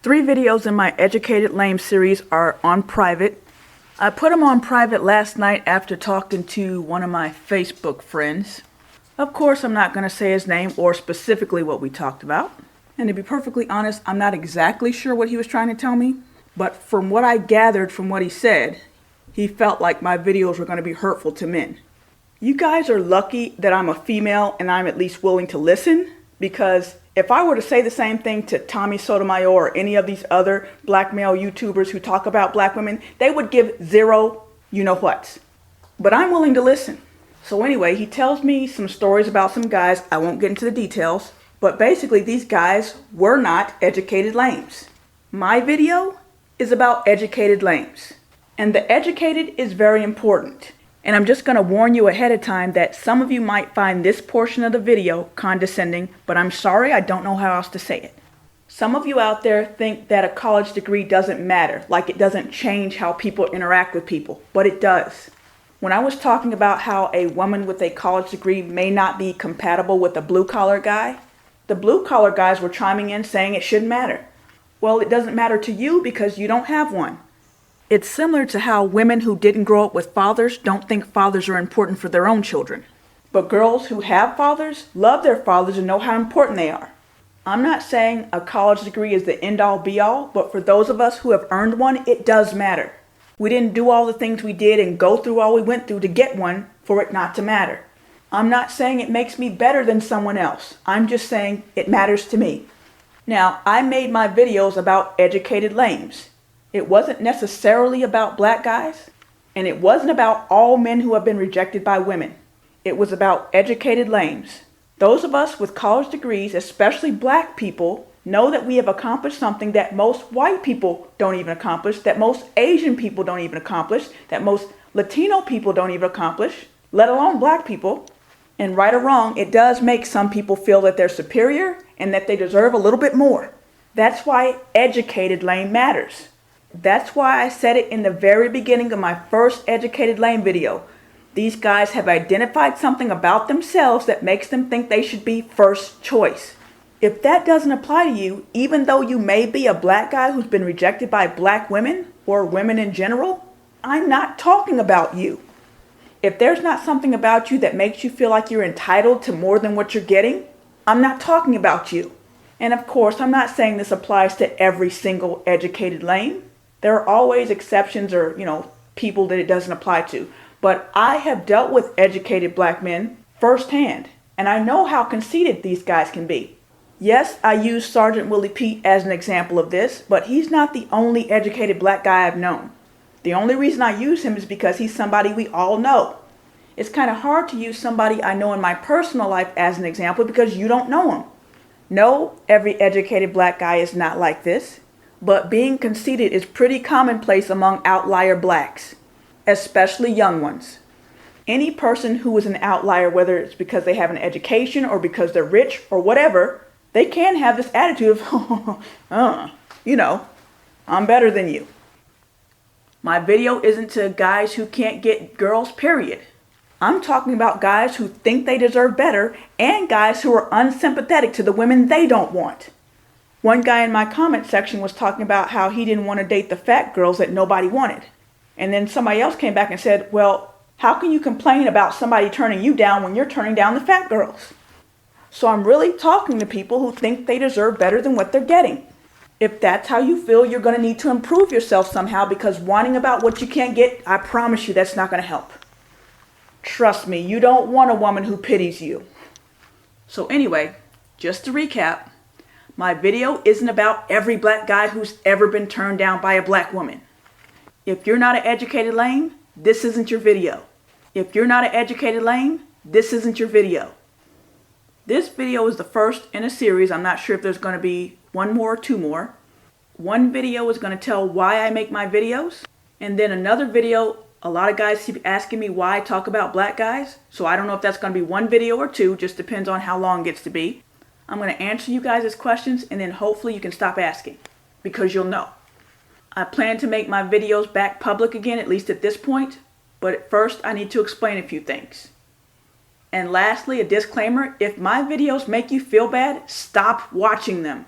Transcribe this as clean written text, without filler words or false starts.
3 videos in my Educated Lame series are on private. I put them on private last night after talking to one of my Facebook friends. Of course, I'm not going to say his name or specifically what we talked about. And to be perfectly honest, I'm not exactly sure what he was trying to tell me. But from what I gathered from what he said, he felt like my videos were going to be hurtful to men. You guys are lucky that I'm a female and I'm at least willing to listen, because if I were to say the same thing to Tommy Sotomayor or any of these other black male YouTubers who talk about black women, they would give zero you-know-whats. But I'm willing to listen. So anyway, he tells me some stories about some guys. I won't get into the details, but basically these guys were not educated lames. My video is about educated lames. And the educated is very important. And I'm just going to warn you ahead of time that some of you might find this portion of the video condescending, but I'm sorry, I don't know how else to say it. Some of you out there think that a college degree doesn't matter, like it doesn't change how people interact with people, but it does. When I was talking about how a woman with a college degree may not be compatible with a blue-collar guy, the blue-collar guys were chiming in saying it shouldn't matter. Well, it doesn't matter to you because you don't have one. It's similar to how women who didn't grow up with fathers don't think fathers are important for their own children. But girls who have fathers love their fathers and know how important they are. I'm not saying a college degree is the end-all be-all, but for those of us who have earned one, it does matter. We didn't do all the things we did and go through all we went through to get one for it not to matter. I'm not saying it makes me better than someone else. I'm just saying it matters to me. Now, I made my videos about educated lames. It wasn't necessarily about black guys, and it wasn't about all men who have been rejected by women. It was about educated lames. Those of us with college degrees, especially black people, know that we have accomplished something that most white people don't even accomplish, that most Asian people don't even accomplish, that most Latino people don't even accomplish, let alone black people. And right or wrong, it does make some people feel that they're superior and that they deserve a little bit more. That's why educated lame matters. That's why I said it in the very beginning of my first Educated Lame video. These guys have identified something about themselves that makes them think they should be first choice. If that doesn't apply to you, even though you may be a black guy who's been rejected by black women or women in general, I'm not talking about you. If there's not something about you that makes you feel like you're entitled to more than what you're getting, I'm not talking about you. And of course, I'm not saying this applies to every single educated lame. There are always exceptions or, people that it doesn't apply to. But I have dealt with educated black men firsthand, and I know how conceited these guys can be. Yes, I use Sergeant Willie Pete as an example of this, but he's not the only educated black guy I've known. The only reason I use him is because he's somebody we all know. It's kind of hard to use somebody I know in my personal life as an example because you don't know him. No, every educated black guy is not like this. But being conceited is pretty commonplace among outlier blacks, especially young ones. Any person who is an outlier, whether it's because they have an education or because they're rich or whatever, they can have this attitude of, I'm better than you. My video isn't to guys who can't get girls, period. I'm talking about guys who think they deserve better and guys who are unsympathetic to the women they don't want. One guy in my comment section was talking about how he didn't want to date the fat girls that nobody wanted. And then somebody else came back and said, well, how can you complain about somebody turning you down when you're turning down the fat girls? So I'm really talking to people who think they deserve better than what they're getting. If that's how you feel, you're going to need to improve yourself somehow, because whining about what you can't get, I promise you that's not going to help. Trust me, you don't want a woman who pities you. So anyway, just to recap, my video isn't about every black guy who's ever been turned down by a black woman. If you're not an educated lame, this isn't your video. If you're not an educated lame, this isn't your video. This video is the first in a series. I'm not sure if there's going to be one more or 2 more. One video is going to tell why I make my videos. And then another video, a lot of guys keep asking me why I talk about black guys. So I don't know if that's going to be 1 video or 2, just depends on how long it gets to be. I'm going to answer you guys' questions and then hopefully you can stop asking, because you'll know. I plan to make my videos back public again, at least at this point, but at first I need to explain a few things. And lastly, a disclaimer, if my videos make you feel bad, stop watching them.